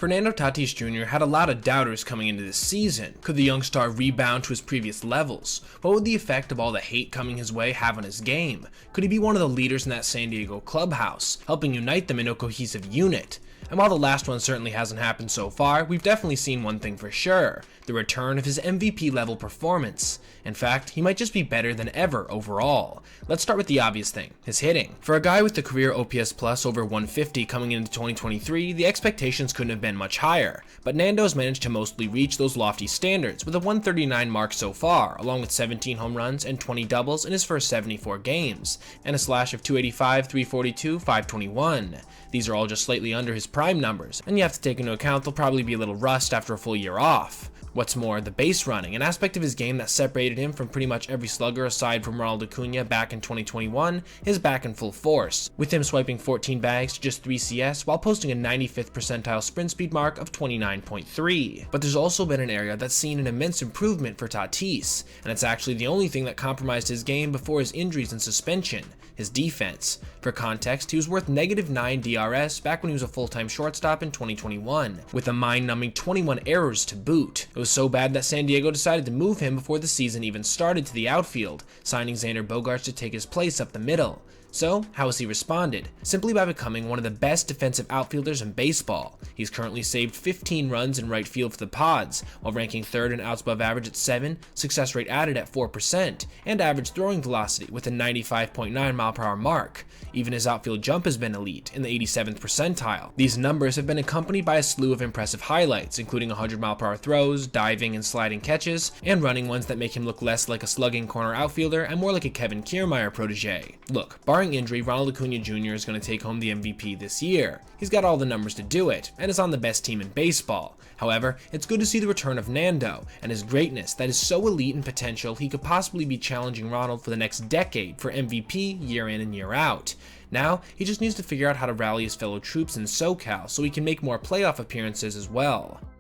Fernando Tatis Jr. had a lot of doubters coming into this season. Could the young star rebound to his previous levels? What would the effect of all the hate coming his way have on his game? Could he be one of the leaders in that San Diego clubhouse, helping unite them in a cohesive unit? And while the last one certainly hasn't happened so far, we've definitely seen one thing for sure: the return of his MVP level performance. In fact, he might just be better than ever overall. Let's start with the obvious thing, his hitting. For a guy with the career OPS plus over 150 coming into 2023, the expectations couldn't have been much higher, but Nando's managed to mostly reach those lofty standards with a 139 mark so far, along with 17 home runs and 20 doubles in his first 74 games, and a slash of 285, 342, 521. These are all just slightly under his prime numbers, and you have to take into account they'll probably be a little rust after a full year off. What's more, the base running, an aspect of his game that separated him from pretty much every slugger aside from Ronald Acuna back in 2021, is back in full force, with him swiping 14 bags to just 3 CS while posting a 95th percentile sprint speed mark of 29.3. But there's also been an area that's seen an immense improvement for Tatis, and it's actually the only thing that compromised his game before his injuries and suspension: his defense. For context, he was worth -9 DRS back when he was a full-time shortstop in 2021, with a mind-numbing 21 errors to boot. It was so bad that San Diego decided to move him before the season even started to the outfield, signing Xander Bogaerts to take his place up the middle. So, how has he responded? Simply by becoming one of the best defensive outfielders in baseball. He's currently saved 15 runs in right field for the Pods, while ranking third in outs above average at 7, success rate added at 4%, and average throwing velocity with a 95.9 mph mark. Even his outfield jump has been elite, in the 87th percentile. These numbers have been accompanied by a slew of impressive highlights, including 100 mph throws, diving and sliding catches, and running ones that make him look less like a slugging corner outfielder and more like a Kevin Kiermaier protege. Look, barring injury, Ronald Acuna Jr. is going to take home the MVP this year. He's got all the numbers to do it, and is on the best team in baseball. However, it's good to see the return of Nando, and his greatness that is so elite in potential he could possibly be challenging Ronald for the next decade for MVP year in and year out. Now, he just needs to figure out how to rally his fellow troops in SoCal so he can make more playoff appearances as well.